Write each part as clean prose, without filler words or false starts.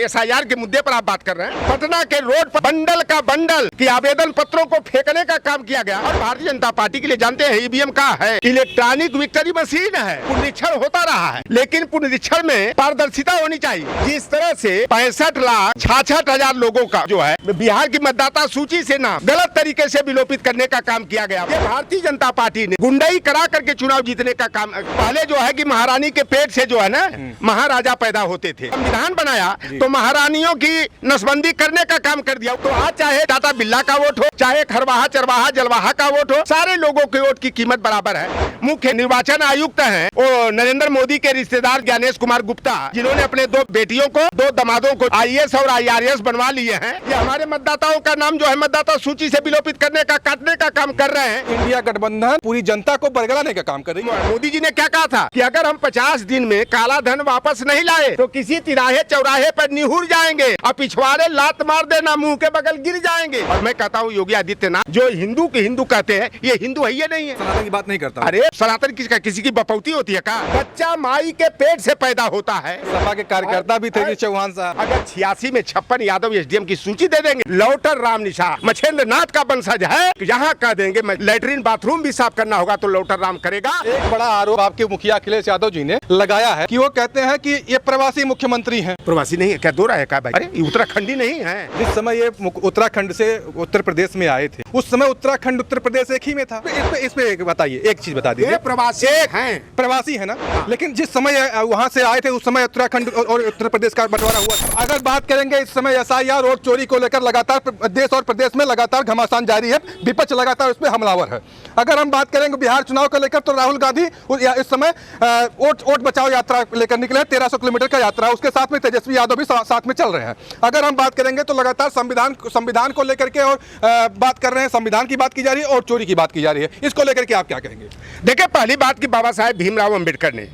SIR के मुद्दे पर आप बात कर रहे हैं। पटना के रोड पर बंडल का बंडल की आवेदन पत्रों को फेंकने का काम किया गया। और भारतीय जनता पार्टी के लिए जानते हैं ईवीएम का है, इलेक्ट्रॉनिक विक्ट्री मशीन है। पुनरीक्षण होता रहा है, लेकिन पुनरीक्षण में पारदर्शिता होनी चाहिए। जिस तरह से 65,66,000 लोगों का जो है बिहार की मतदाता सूची से नाम गलत तरीके से विलोपित करने का काम किया गया। ये भारतीय जनता पार्टी ने गुंडाई करा करके चुनाव जीतने का काम। पहले जो है कि महारानी के पेट से जो है ना महाराजा पैदा होते थे। संविधान बनाया तो महारानियों की नसबंदी करने का काम कर दिया। तो आज चाहे टाटा बिरला का वोट हो, चाहे खरवाहा चरवाहा जलवाहा का वोट हो, सारे लोगों के वोट की कीमत बराबर है। मुख्य निर्वाचन आयुक्त हैं वो नरेंद्र मोदी के रिश्तेदार ज्ञानेश कुमार गुप्ता, जिन्होंने अपने 2 बेटियों को 2 दामादों को आईएएस और आईआरएस बनवा लिए हैं। ये हमारे मतदाताओं का नाम जो है मतदाता सूची से विलोपित करने का, काटने का काम कर रहे हैं। इंडिया गठबंधन पूरी जनता को बरगलाने का काम कर रही है। मोदी जी ने क्या कहा था कि अगर हम 50 दिन में काला धन वापस नहीं लाए तो किसी तिराहे चौराहे पर निहुर जाएंगे और पिछवाड़े लात मार देना, मुंह के बगल गिर जाएंगे। और मैं कहता हूँ योगी आदित्यनाथ जो हिंदू के हिंदू कहते हैं, ये हिंदू है ये नहीं है। सनातन की बात नहीं करता। अरे सनातन किसी की बपौती होती है का? बच्चा माई के पेट से पैदा होता है। सपा के कार्यकर्ता भी थे चौहान साहब। अगर 86 में 56 यादव एसडीएम की सूची दे देंगे, लौटर राम निशा मछेंद्र नाथ का वंशज है, यहाँ कह देंगे लैट्रिन बाथरूम भी साफ करना होगा तो लौटर राम करेगा। एक बड़ा आरोप आपके मुखिया अखिलेश यादव जी ने लगाया है कि वो कहते हैं कि ये प्रवासी मुख्यमंत्री हैं। प्रवासी नहीं है क्या? दो रहा है क्या भाई? अरे उत्तराखंडी नहीं है। जिस समय ये उत्तराखंड से उत्तर प्रदेश में आए थे उस समय उत्तराखंड उत्तर प्रदेश एक ही में था। इस पे बताइए, एक चीज बता दीजिए। प्रवासी प्रवासी है ना, लेकिन जिस समय वहाँ से आए थे उस समय उत्तराखंड और उत्तर प्रदेश का बंटवारा हुआ था। अगर बात करेंगे इस समय एसआईआर और चोरी को लेकर लगातार देश और प्रदेश में लगातार घमासान जारी है, विपक्ष लगातार उसमें हमलावर है। अगर हम बात करेंगे बिहार चुनाव को लेकर तो राहुल गांधी इस समय वोट बचाओ यात्रा लेकर निकले, 1300 किलोमीटर का यात्रा, उसके साथ में तेजस्वी यादव भी साथ में चल रहे हैं। अगर हम बात करेंगे तो लगातार संविधान को लेकर के और बात कर रहे हैं, संविधान की बात की जा रही है और चोरी की बात की जा रही है। इसको लेकर के आप क्या कहेंगे? देखिए, पहली बात कि बाबा साहेब भीमराव अंबेडकर ने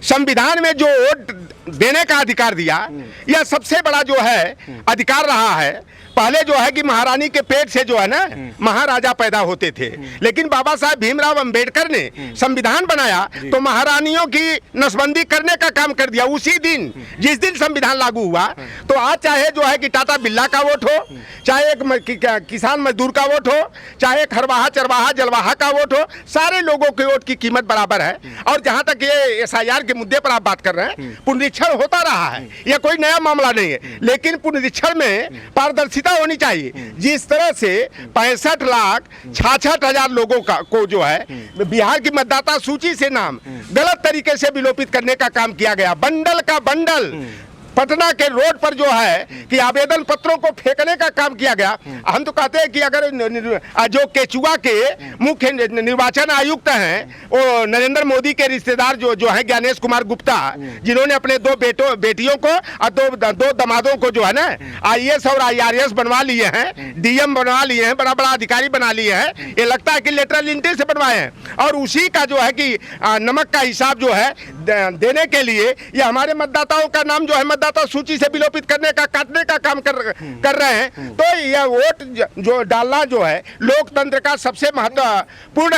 संविधान में जो वोट देने का अधिकार दिया, यह सबसे बड़ा जो है अधिकार रहा है। पहले जो है कि महारानी के पेट से जो है ना महाराजा पैदा होते थे, लेकिन बाबा साहब भीमराव अंबेडकर ने संविधान बनाया तो महारानियों की नसबंदी करने का काम कर दिया। उसी दिन जिस दिन संविधान लागू हुआ, तो आज चाहे जो है कि टाटा बिरला का वोट हो, चाहे एक किसान मजदूर का वोट हो, चाहे खरवाहा चरवाहा जलवाहा का वोट हो, सारे लोगों के वोट की कीमत बराबर है। और जहां तक ये एसआईआर के मुद्दे पर आप बात कर रहे हैं, पुनरीक्षण होता रहा है, यह कोई नया मामला नहीं है, लेकिन पुनरीक्षण में पारदर्शिता होनी चाहिए। जिस तरह से 65,66,000 लोगों को जो है बिहार की मतदाता सूची से नाम गलत तरीके से विलोपित करने का काम किया गया। बंडल का बंडल पटना के रोड पर जो है कि आवेदन पत्रों को फेंकने का काम किया गया। हम तो कहते हैं कि अगर जो केचुआ के मुख्य निर्वाचन आयुक्त हैं वो नरेंद्र मोदी के रिश्तेदार जो है ज्ञानेश कुमार गुप्ता, जिन्होंने अपने 2 बेटियों को और 2 दामादों को जो है ना आईएएस और आईआरएस बनवा लिए हैं, डीएम बनवा लिए हैं, बड़ा बड़ा अधिकारी बना लिए हैं। ये लगता है कि लेटरल एंट्री से बनवाए हैं और उसी का जो है कि नमक का हिसाब जो है देने के लिए ये हमारे मतदाताओं का नाम जो है मतदाता सूची से विलोपित करने का, काटने का काम कर रहे हैं। तो यह वोट जो डालना जो है लोकतंत्र का सबसे महत्वपूर्ण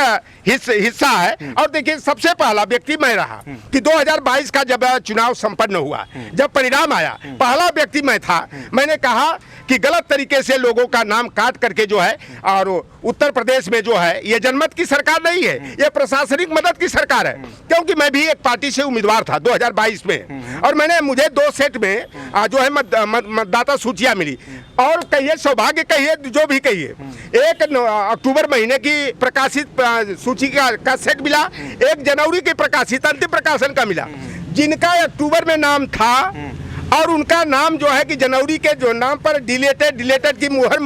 हिस्सा है। और देखिए, सबसे पहला व्यक्ति मैं रहा कि 2022 का जब चुनाव संपन्न हुआ, जब परिणाम आया, पहला व्यक्ति मैं था। मैंने कहा कि गलत तरीके से लोगों का नाम काट करके जो है, और उत्तर प्रदेश में जो है ये जनमत की सरकार नहीं है, ये प्रशासनिक मदद की सरकार है। क्योंकि मैं भी एक पार्टी से उम्मीदवार था 2022 में, और मुझे 2 सेट में जो है मतदाता सूचियां मिली। और कहिए सौभाग्य कहिए जो भी कहिए, 1 अक्टूबर महीने की प्रकाशित सूची का सेट मिला, 1 जनवरी की प्रकाशित अंतिम प्रकाशन का मिला। जिनका अक्टूबर में नाम था और उनका नाम जो है कि जनवरी के जो नाम पर डिलेटेड की मुहर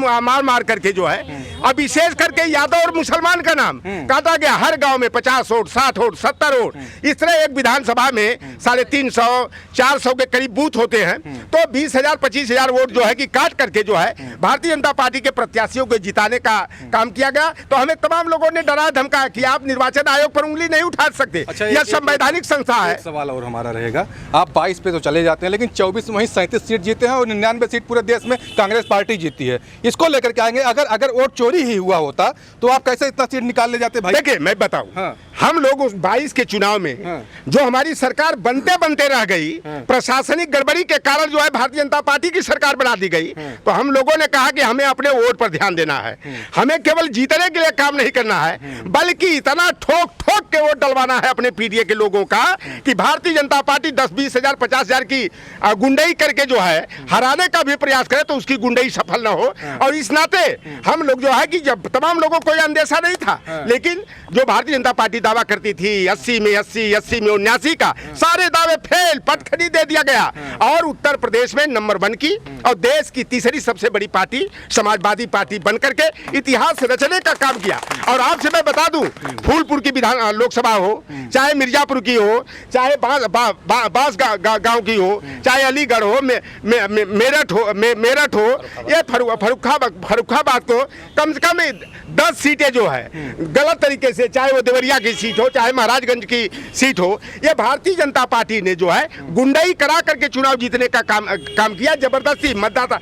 मार करके जो है, अब विशेष करके यादव और मुसलमान का नाम काटा गया। हर गांव में 50 वोट, 60 वोट, 70 वोट, इस तरह एक विधानसभा में 350-400 के करीब बूथ होते हैं। तो 20,000-25,000 वोट जो है कि काट करके जो है भारतीय जनता पार्टी के प्रत्याशियों को जिताने का काम किया गया। तो हमें तमाम लोगों ने डरा धमकाया कि आप निर्वाचन आयोग पर उंगली नहीं उठा सकते। अच्छा, यह संवैधानिक संस्था है। सवाल और हमारा रहेगा, आप 22 पे तो चले जाते हैं, लेकिन 24 में वहीं 37 सीट जीते हैं और 99 सीट पूरे देश में कांग्रेस पार्टी जीती है। इसको लेकर के आएंगे, अगर वोट चोरी चोरी ही हुआ होता तो आप कैसे इतना सीट निकाल ले जाते भाई? देखिए मैं बताऊं, हाँ। हम लोग उस 22 के चुनाव में हाँ। जो हमारी सरकार बनते बनते रह गई, प्रशासनिक गड़बड़ी के कारण जो है भारतीय जनता पार्टी की सरकार बना दी गई, तो हम लोगों ने कहा कि हमें अपने वोट पर ध्यान देना है, हमें केवल जीतने के लिए काम नहीं करना है, बल्कि इतना ठोक ठोक के वोट डलवाना है अपने पीडीए के लोगों का कि भारतीय जनता पार्टी 10-20 हजार 50 हजार की गुंडई करके जो है हराने का भी प्रयास करे तो उसकी गुंडई सफल न हो। और इस नाते हम लोग जो है कि जब तमाम लोगों को यह अंदेशा नहीं था, लेकिन जो भारतीय जनता पार्टी दावा करती थी 80 में 79 का, सारे दावे फेल, पटखनी दे दिया गया और उत्तर प्रदेश में नंबर 1 की और देश की तीसरी सबसे बड़ी पार्टी समाजवादी पार्टी बनकर के इतिहास रचने का काम किया। और आपसे मैं बता दूं, फूलपुर की विधान लोकसभा हो, चाहे मिर्जापुर की हो, चाहे बांस गांव की हो, चाहे अलीगढ़ हो, मेरठ हो, ये फर्रुखाबाद को कम से कम 10 सीटें जो है गलत तरीके से, चाहे वो देवरिया की सीट हो, चाहे महाराजगंज की सीट हो, ये भारतीय जनता पार्टी ने जो है गुंडई करा करके चुनाव जीतने का काम किया। जबरदस्ती मतदाता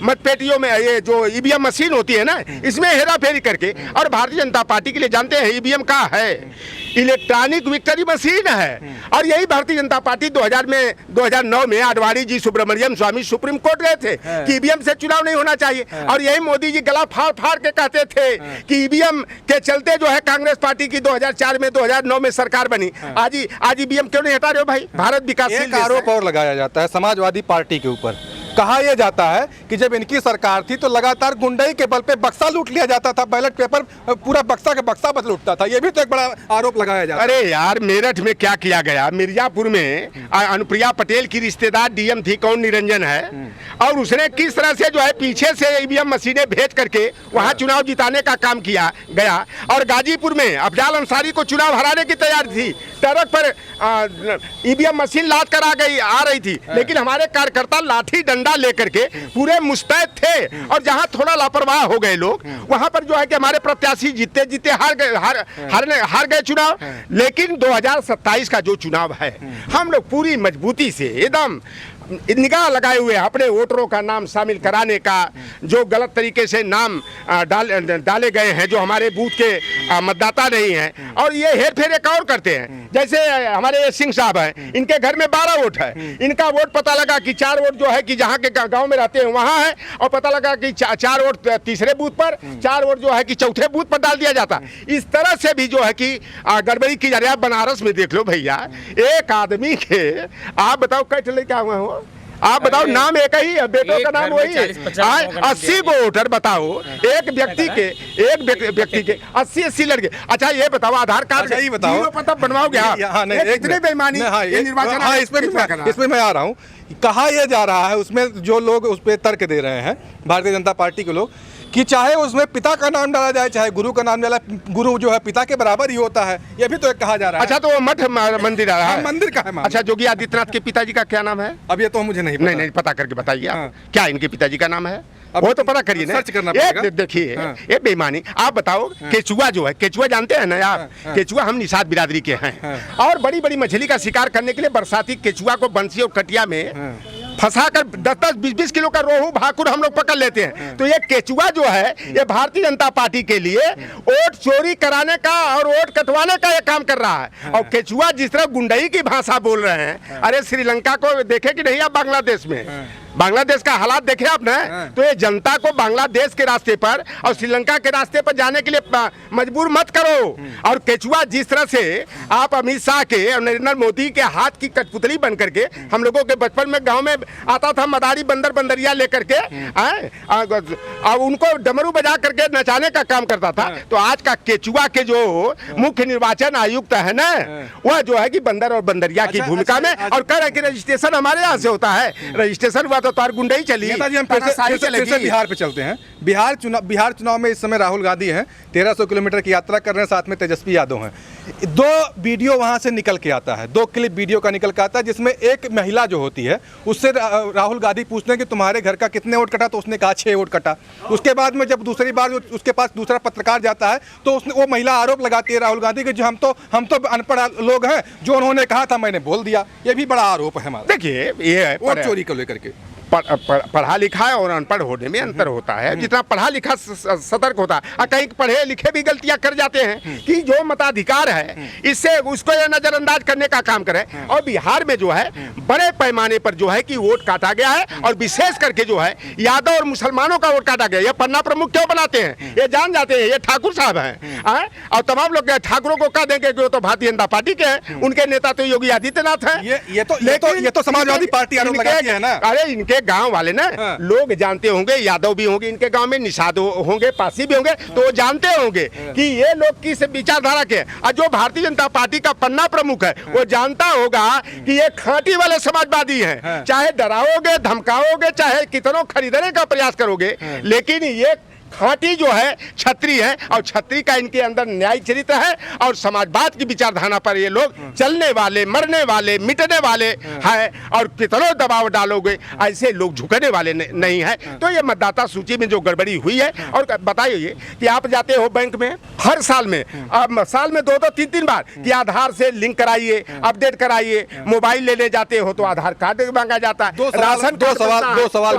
मतपेटियों में ये जो ईवीएम मशीन होती है ना, इसमें हेराफेरी करके, और भारतीय जनता पार्टी के लिए जानते हैं ईवीएम का है, इलेक्ट्रॉनिक विक्ट्री मशीन है। और यही भारतीय जनता पार्टी 2009 में आडवाणी जी, सुब्रमण्यम स्वामी सुप्रीम कोर्ट गए थे कि ईवीएम से चुनाव नहीं होना चाहिए, और यही मोदी जी गला फाड़ फाड़ के कहते थे कि ईवीएम के चलते जो है कांग्रेस पार्टी की 2004 में 2009 में सरकार बनी। आज ईवीएम क्यों नहीं हटा रहे हो भाई? भारत विकासशील एक आरोप और लगाया जाता है समाजवादी पार्टी के ऊपर, कहा यह जाता है कि जब इनकी सरकार थी तो लगातार गुंडई के बल पे बक्सा लूट लिया जाता था, बैलेट पेपर पूरा बक्सा का बक्सा बदल उठता था, यह भी तो एक बड़ा आरोप लगाया जाता है। अरे यार, मेरठ में क्या किया गया, मिर्जापुर में अनुप्रिया पटेल की रिश्तेदार डीएम थी, कौन निरंजन है, और उसने किस तरह से जो है पीछे से ईवीएम मशीनें भेज करके वहां चुनाव जिताने का काम किया गया। और गाजीपुर में अफजाल अंसारी को चुनाव हराने की तैयारी थी, ट्रक पर ईवीएम मशीन लाद कर आ रही थी, लेकिन हमारे कार्यकर्ता लाठी डंडा लेकर के पूरे मुस्तैद थे, और जहां थोड़ा लापरवाह हो गए लोग, वहां पर जो है कि हमारे प्रत्याशी जीते हार गए चुनाव। लेकिन 2027 का जो चुनाव है, हम लोग पूरी मजबूती से एकदम निगाह लगाए हुए अपने वोटरों का नाम शामिल कराने का, जो गलत तरीके से नाम डाले गए हैं, जो हमारे बूथ के मतदाता नहीं हैं, और ये हेर फेर एक और करते हैं। जैसे हमारे सिंह साहब हैं, इनके घर में 12 वोट है, इनका वोट पता लगा कि 4 वोट जो है कि जहाँ के गांव में रहते हैं वहाँ है, और पता लगा कि 4 वोट तीसरे बूथ पर, 4 वोट जो है कि चौथे बूथ पर डाल दिया जाता। इस तरह से भी जो है कि गड़बड़ी की जा रही है। बनारस में देख लो भैया, एक आदमी के, आप बताओ कैसे क्या हुआ हो, आप बताओ, नाम एक ही है, बेटों का नाम वही है, 80 वोटर बताओ, एक व्यक्ति के 80 लड़के। अच्छा ये बताओ, आधार कार्ड यही बताओ, पता बनवाओगे आप? कितनी बेईमानी निर्वाचन। इसमें मैं आ रहा हूँ, कहा यह जा रहा है उसमें जो लोग उस पर तर्क दे रहे हैं भारतीय जनता पार्टी के लोग, कि चाहे उसमें पिता का नाम डाला जाए चाहे गुरु का नाम डाला, गुरु जो है पिता के बराबर ही होता है, यह भी तो एक कहा जा रहा है। अच्छा, तो वो मठ मंदिर आ रहा है, मंदिर का है। अच्छा, योगी आदित्यनाथ के पिताजी का क्या नाम है? अब ये तो मुझे नहीं पता करके बताइए आप, क्या इनके पिताजी का नाम है? वो तो पता करिए ना, सर्च करना पड़ेगा। देखिए ये बेईमानी। आप बताओ, केचुआ जो है, केचुआ जानते हैं ना आप? केचुआ हम निषाद बिरादरी के हैं, और बड़ी बड़ी मछली का शिकार करने के लिए बरसाती केचुआ को बंसी और कटिया में फंसाकर 10-10, 20-20 किलो का रोहू भाकुर हम लोग पकड़ लेते हैं। तो ये केचुआ जो है, ये भारतीय जनता पार्टी के लिए वोट चोरी कराने का और वोट कटवाने का ये काम कर रहा है। और केचुआ जिस तरह गुंडई की भाषा बोल रहे हैं, अरे श्रीलंका को देखे कि नहीं आप? बांग्लादेश में, बांग्लादेश का हालात देखे आपने? तो ये जनता को बांग्लादेश के रास्ते पर और श्रीलंका के रास्ते पर जाने के लिए मजबूर मत करो। और केचुआ जिस तरह से आप अमित शाह के और नरेंद्र मोदी के हाथ की कठपुतली बन करके, हम लोगों के बचपन में गांव में आता था मदारी बंदरिया लेकर के, और उनको डमरू बजा करके नचाने का काम करता था। तो आज का केचुआ के जो मुख्य निर्वाचन आयुक्त है ना, वह जो है कि बंदर और बंदरिया की भूमिका में, और कह रहे कि रजिस्ट्रेशन हमारे यहाँ से होता है, रजिस्ट्रेशन हुआ तो तार गुंडई चली। हम फिर से बिहार पे चलते हैं। बिहार चुनाव में इस समय राहुल गांधी हैं, 1300 किलोमीटर की यात्रा कर रहे हैं, साथ में तेजस्वी यादव हैं। 2 वीडियो वहां से निकल के आता है, 2 क्लिप वीडियो का निकल के आता है, जिसमें एक महिला जो होती है उससे राहुल गांधी पूछते हैं कि तुम्हारे घर का कितने वोट कटा, तो उसने कहा 6 वोट कटा। उसके बाद में जब दूसरी बार उसके पास दूसरा पत्रकार जाता है तो वो महिला आरोप लगाती है राहुल गांधी के, जो हम तो अनपढ़ लोग हैं, जो उन्होंने कहा था मैंने बोल दिया। ये भी बड़ा आरोप है हमारा। देखिए, ये वोट चोरी को लेकर के पढ़ा लिखा है और अनपढ़ होने में अंतर होता है। जितना पढ़ा लिखा सतर्क होता है, और कहीं पढ़े लिखे भी गलतियां कर जाते हैं कि जो मताधिकार है इससे उसको ये नजरअंदाज करने का काम करे। और बिहार में जो है बड़े पैमाने पर जो है कि वोट काटा गया है, और विशेष करके जो है यादव और मुसलमानों का वोट काटा गया। ये पन्ना प्रमुख क्यों बनाते हैं, ये जान जाते हैं ये ठाकुर साहब हैं, और तमाम लोग ठाकुरों को कह देंगे कि वो तो भारतीय जनता पार्टी के हैं, उनके नेता तो योगी आदित्यनाथ हैं। ये तो समाजवादी पार्टी आरोप लगाती है ना। अरे इनके गांव वाले ना लोग जानते होंगे, यादव भी होंगे इनके गांव में, निषाद होंगे, पासी भी होंगे, तो वो जानते होंगे कि ये लोग किस विचारधारा के। और जो भारतीय जनता पार्टी का पन्ना प्रमुख है वो जानता होगा कि ये खांटी वाले समाजवादी हैं। चाहे डराओगे, धमकाओगे, चाहे कितनों खरीदने का प्रयास करोगे, लेकिन ये खांटी जो है छत्री है, और छत्री का इनके अंदर न्याय चरित्र है, और समाजवाद की विचारधारा पर ये लोग चलने वाले, मरने वाले, मिटने वाले हैं। और कितनों दबाव डालोगे ऐसे लोग झुकने वाले नहीं है। तो ये मतदाता सूची में जो गड़बड़ी हुई है, और बताइए कि आप जाते हो बैंक में हर साल में, साल में 2-2, 3-3 बार कि आधार से लिंक कराइए, अपडेट कराइए, मोबाइल लेने जाते हो तो आधार कार्ड मांगा जाता है। दो सवाल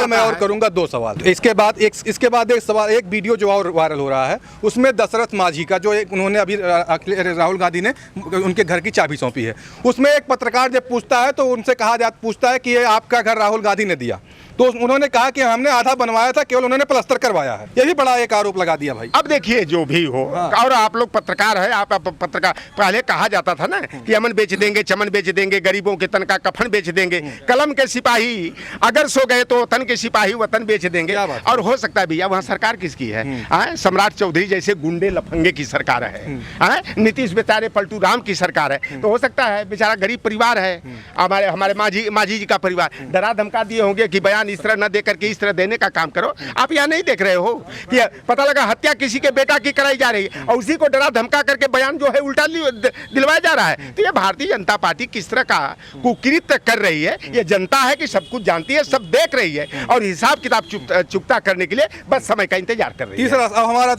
मैं और करूंगा, 2 सवाल। इसके बाद एक वीडियो जो और वायरल हो रहा है, उसमें दशरथ माझी का जो उन्होंने अभी राहुल गांधी ने उनके घर की चाबी सौंपी है, उसमें एक पत्रकार जब पूछता है तो उनसे पूछता है कि ये आपका घर राहुल गांधी ने दिया, तो उन्होंने कहा कि हमने आधा बनवाया था, केवल उन्होंने प्लास्टर करवाया है। ये भी बड़ा एक आरोप लगा दिया भाई। अब देखिए जो भी हो, और आप लोग पत्रकार है, आप पत्रकार, पहले कहा जाता था ना कि अमन बेच देंगे, चमन बेच देंगे, गरीबों के तन का कफन बेच देंगे, कलम के सिपाही अगर सो गए तो वतन के सिपाही वतन बेच देंगे। और हो सकता है भैया वहाँ सरकार किसकी है? सम्राट चौधरी जैसे गुंडे लफंगे की सरकार है, नीतीश बेचारे पलटू राम की सरकार है। तो हो सकता है बेचारा गरीब परिवार है, हमारे माझी जी का परिवार, डरा धमका दिए होंगे कि बयान इस तरह न दे करके इस तरह देने का काम करो। आप यहाँ नहीं देख रहे हो कि पता लगा हत्या किसी के बेटा की कराई जा रही है, और उसी को डरा धमका करके बयान जो है उल्टा दिलवाया जा रहा है। तो ये भारतीय जनता पार्टी किस तरह का कुकृत्य कर रही है, ये जनता है कि सब कुछ जानती है, सब देख रही है, और हिसाब किताब चुकता करने के लिए बस समय का इंतजार कर रही है। तीसरा अब हमारा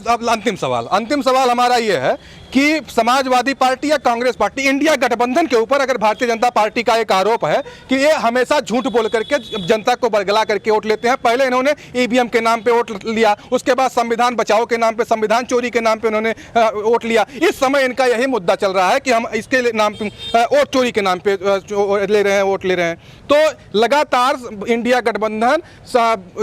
अंतिम सवाल हमारा ये है कि समाजवादी पार्टी या कांग्रेस पार्टी, इंडिया गठबंधन के ऊपर अगर भारतीय जनता पार्टी का एक आरोप है कि ये हमेशा झूठ बोल करके जनता को बरगला करके वोट लेते हैं। पहले इन्होंने ईवीएम के नाम पे वोट लिया, उसके बाद संविधान बचाओ के नाम पे, संविधान चोरी के नाम पे उन्होंने वोट लिया। इस समय इनका यही मुद्दा चल रहा है कि हम इसके नाम पे वोट चोरी के नाम पे ले रहे हैं, वोट ले रहे हैं। तो लगातार इंडिया गठबंधन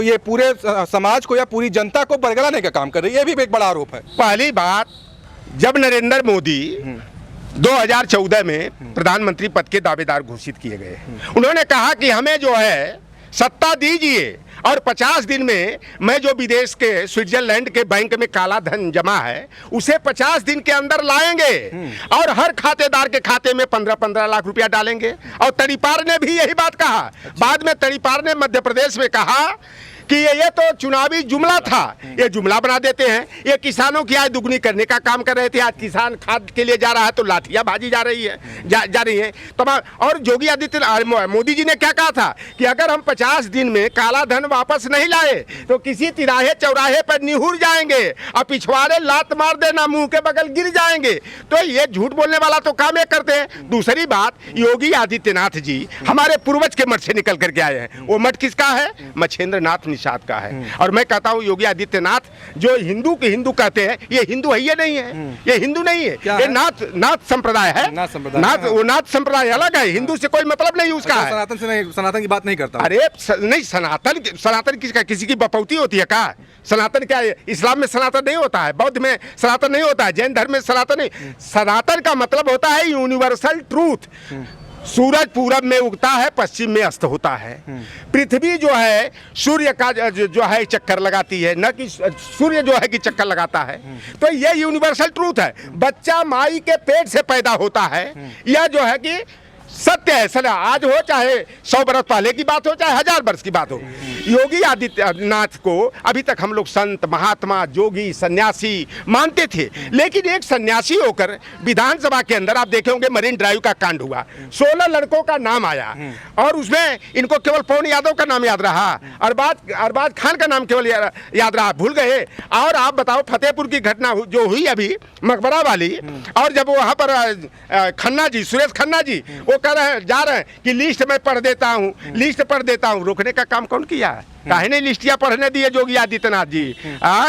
ये पूरे समाज को या पूरी जनता को बरगलाने का काम कर रही है, ये भी एक बड़ा आरोप है। पहली बात, जब नरेंद्र मोदी 2014 में प्रधानमंत्री पद के दावेदार घोषित किए गए, उन्होंने कहा कि हमें जो है सत्ता दीजिए, और 50 दिन में मैं जो विदेश के स्विट्जरलैंड के बैंक में काला धन जमा है उसे 50 दिन के अंदर लाएंगे, और हर खातेदार के खाते में 15-15 लाख रुपया डालेंगे। और तड़ीपार ने भी यही बात कहा। बाद में तड़ीपार ने मध्य प्रदेश में कहा कि ये तो चुनावी जुमला था, ये जुमला बना देते हैं, ये किसानों की आय दुगनी करने का काम कर रहे थे। आज किसान खाद के लिए जा रहा है तो लाठियां बाजी जा रही है तो। और योगी आदित्यनाथ, मोदी जी ने क्या कहा था कि अगर हम 50 दिन में काला धन वापस नहीं लाए तो किसी तिराहे चौराहे पर निहुर जाएंगे, और पिछवाड़े लात मार देना, मुंह के बगल गिर जाएंगे। तो ये झूठ बोलने वाला तो काम ये करते हैं। दूसरी बात, योगी आदित्यनाथ जी हमारे पूर्वज के मठ से निकल करके आए हैं। वो मठ किसका है? मच्छेंद्र नाथ निषाद का है। और मैं कहता हूँ योगी आदित्यनाथ जो हिंदू के हिंदू कहते हैं, ये हिंदू है, ये नहीं है, ये हिंदू नहीं है, ये नाथ संप्रदाय है। नाथ संप्रदाय अलग है, हिंदू से कोई मतलब नहीं उसका है। सनातन से नहीं, सनातन की बात नहीं करता। अरे नहीं, सनातन किसका, किसी की बपौती होती है क्या? सनातन क्या है? इस्लाम में सनातन नहीं होता है, बौद्ध में सनातन नहीं होता है, जैन धर्म में सनातन नहीं। सनातन का मतलब होता है यूनिवर्सल ट्रूथ। सूरज पूरब में उगता है, पश्चिम में अस्त होता है। पृथ्वी जो है सूर्य का जो है चक्कर लगाती है, न कि सूर्य जो है कि चक्कर लगाता है। तो ये यूनिवर्सल ट्रूथ है। बच्चा माई के पेट से पैदा होता है, यह जो है कि सत्य है। सदा आज हो, चाहे 100 बरस पहले की बात हो, चाहे 1000 वर्ष की बात हो। योगी आदित्यनाथ को अभी तक हम लोग संत, महात्मा, जोगी, सन्यासी मानते थे, लेकिन एक सन्यासी होकर विधानसभा के अंदर आप देखे होंगे मरीन ड्राइव का कांड हुआ, 16 लड़कों का नाम आया, और उसमें इनको केवल पवन यादव का नाम याद रहा, अरबाज खान का नाम केवल याद रहा, भूल गए। और आप बताओ फतेहपुर की घटना जो हुई अभी मकबरा वाली, और जब वहाँ पर खन्ना जी, सुरेश खन्ना जी, वो कह रहे हैं, जा रहे हैं कि लिस्ट मैं पढ़ देता हूँ, लिस्ट पढ़ देता हूँ। रोकने का काम कौन किया है? काहे नहीं लिस्टिया पढ़ने दिए योगी आदित्यनाथ जी?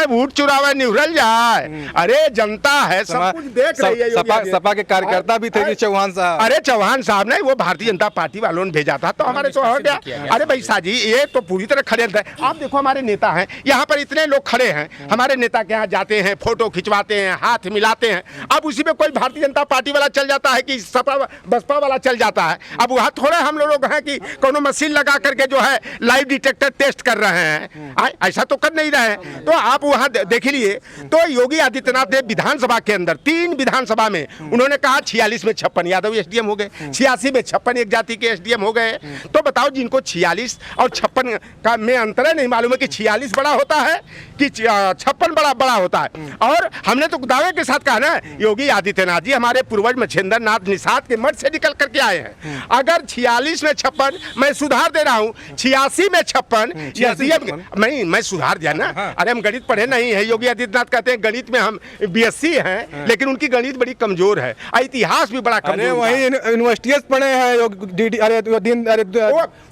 वोट चुरावे निहुरल जाए। अरे जनता है, सब कुछ देख रही है। सपा के कार्यकर्ता भी थे चौहान साहब। अरे चौहान साहब ने, वो भारतीय जनता पार्टी वालों ने भेजा था, तो हमारे तो हो गया। अरे भाई साजी, ये तो पूरी तरह खड़े थे। आप देखो हमारे नेता हैं, यहाँ पर इतने लोग खड़े हैं, हमारे नेता के यहाँ जाते हैं, फोटो खिंचवाते हैं, हाथ मिलाते हैं। अब उसी में कोई भारतीय जनता पार्टी वाला चल जाता है कि सपा बसपा वाला चल जाता है। अब वहाँ थोड़े हम लोग हैं कि कोनो मशीन लगा करके जो है लाइव डिटेक्टर टेस्ट कर रहे हैं, ऐसा तो कर नहीं रहे हैं। तो आप वहां देख लीजिए, तो योगी आदित्यनाथ ने विधानसभा के अंदर 3 विधानसभा में उन्होंने कहा 46 में 56 यादव एसडीएम हो गए, 86 में 56 एक जाति के एसडीएम हो गए। तो बताओ, जिनको 46 और 56 का में अंतर है, नहीं मालूम है कि 46 बड़ा होता है कि 56 बड़ा होता है। और हमने तो दावे के साथ कहा ना, योगी आदित्यनाथ जी हमारे पूर्वज मच्छिंद्र नाथ निषाद के मठ से निकल करके आए हैं। अगर 46 में 56, मैं सुधार दे रहा हूँ, 86 में 56 नहीं, मैं सुधार दिया ना। अरे हम गणित पढ़े नहीं है। योगी आदित्यनाथ कहते हैं गणित में हम बीएससी हैं, लेकिन उनकी गणित बड़ी कमजोर है, इतिहास भी बड़ा कमजोर। वही यूनिवर्सिटीज पढ़े हैं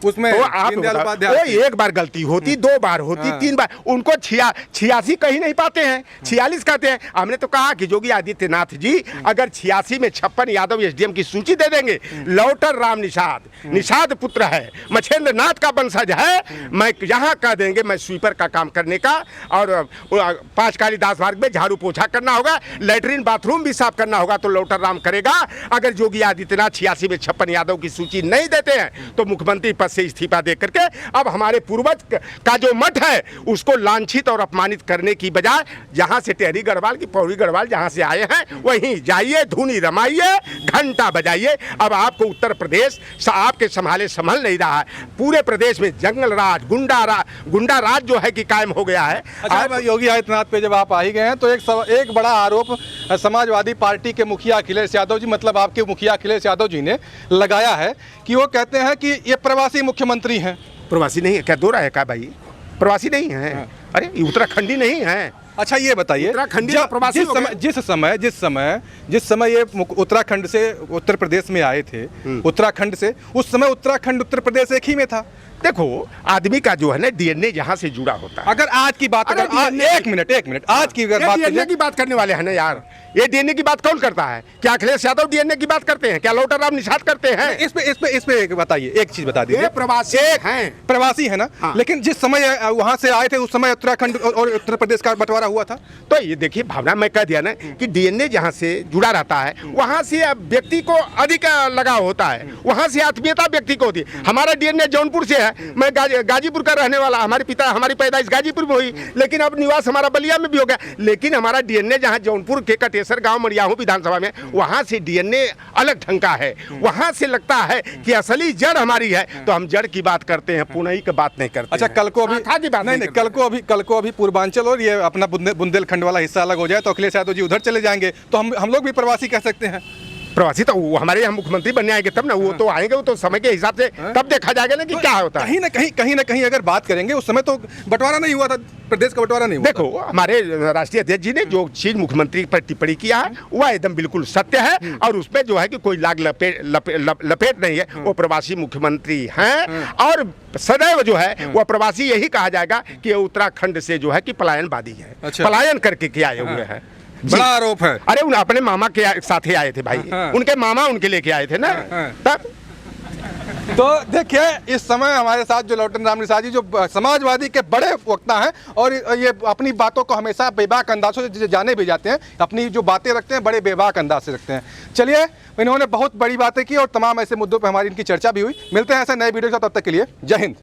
उसमें। वो एक बार गलती होती, 2 बार होती, 3 बार, उनको 86 कहीं नहीं पाते हैं, 46 कहते हैं। हमने तो कहा कि योगी आदित्यनाथ जी अगर 86 में 56 यादव एसडीएम की सूची दे देंगे, लौटर राम निषाद पुत्र है, मच्छिंद्र नाथ का वंशज है, मैं यहाँ कह देंगे मैं स्वीपर का काम करने का, और 5 कालीदास मार्ग में झाड़ू पोछा करना होगा, लैट्रिन बाथरूम भी साफ करना होगा, तो लौटर राम करेगा। अगर योगी आदित्यनाथ 86 में 56 यादव की सूची नहीं देते हैं, तो मुख्यमंत्री पद से इस्तीफा दे करके अब हमारे पूर्वज का जो मठ है उसको लांछित और अपमानित करने की बजाय, जहां से टेहरी गढ़वाल की पौड़ी गढ़वाल जहां से आए हैं वहीं जाइए, धुनी रमाइए, घंटा बजाइए। अब आपको उत्तर प्रदेश आपके संभल नहीं रहा है। पूरे प्रदेश में जंगल राज, गुंडा राज जो है कि कायम हो गया है। अच्छा, योगी आदित्यनाथ पे जब आप आ ही गए हैं, तो एक बड़ा आरोप समाजवादी पार्टी के मुखिया अखिलेश यादव जी, मतलब आपके मुखिया अखिलेश यादव जी ने लगाया है कि वो कहते हैं कि ये प्रवासी मुख्यमंत्री हैं। प्रवासी नहीं है क्या? दो रहा है क्या भाई? प्रवासी नहीं है। अरे उत्तराखंडी नहीं है। अच्छा ये बताइए, जिस समय ये उत्तराखंड से उत्तर प्रदेश में आए थे, उत्तराखंड से, उस समय उत्तराखंड उत्तर प्रदेश एक ही में था। देखो, आदमी का जो है ना डीएनए जहां से जुड़ा होता है। अगर आज की बात, एक मिनट आज की अगर डीएनए की बात करने वाले हैं ना यार, ये डीएनए की बात कौन करता है? क्या अखिलेश यादव डीएनए की बात करते हैं? क्या लौटर राम निषाद करते हैं? इस पे बताइए, एक चीज बता दीजिए। प्रवासी है ना। हाँ। लेकिन जिस समय वहां से आए थे उस समय उत्तराखंड और उत्तर प्रदेश का बंटवारा हुआ था। तो ये देखिए भावना, मैं कह दिया ना कि डीएनए जहां से जुड़ा रहता है वहां से व्यक्ति को अधिक लगाव होता है, वहां से आत्मीयता व्यक्ति को होती है। हमारा डीएनए जौनपुर से है, मैं गाजीपुर का रहने वाला, हमारी पैदाइश गाजीपुर में हुई, लेकिन अब निवास हमारा बलिया में भी हो गया। लेकिन हमारा डीएनए जहां जौनपुर के कटेसर गांव मरियाहू विधानसभा में, वहां से डीएनए अलग ढंग का है। वहां से लगता है कि असली जड़ हमारी है, तो हम जड़ की बात करते हैं, पुनई की बात नहीं करते। अच्छा, कल को अभी पूर्वांचल और ये अपना बुंदेलखंड वाला हिस्सा अलग हो जाए, तो अखिलेश यादव जी उधर चले जाएंगे, तो हम लोग भी प्रवासी कह सकते हैं। प्रवासी तो वो हमारे यहाँ मुख्यमंत्री बनने आएंगे तब ना, वो तो आएंगे, वो तो समय के हिसाब से तब देखा जाएगा ना कि क्या होता है। कहीं ना कहीं अगर बात करेंगे, उस समय तो बंटवारा नहीं हुआ था, प्रदेश का बंटवारा नहीं हुआ। देखो, हमारे राष्ट्रीय अध्यक्ष जी ने जो चीज मुख्यमंत्री पर टिप्पणी किया है वह एकदम बिल्कुल सत्य है, और उसमें जो है कि कोई लाग लपेट नहीं है। वो प्रवासी मुख्यमंत्री हैं, और सदैव जो है वह प्रवासी यही कहा जाएगा कि उत्तराखंड से जो है कि पलायनवादी है। अच्छा। पलायन करके के आए हुए हैं। बड़ा आरोप है। अरे उन अपने मामा के साथ ही आए थे भाई। उनके मामा उनके लेके आए थे ना। तब तो देखिए, इस समय हमारे साथ जो लौटन राम निषाद जी, जो समाजवादी के बड़े वक्ता हैं, और ये अपनी बातों को हमेशा बेबाक अंदाजों से जाने भी जाते हैं, अपनी जो बातें रखते हैं बड़े बेबाक अंदाज से रखते हैं। चलिए, इन्होंने बहुत बड़ी बातें की और तमाम ऐसे मुद्दों पर हमारी इनकी चर्चा भी हुई। मिलते हैं ऐसे नए वीडियो के साथ, तब तक के लिए जय हिंद।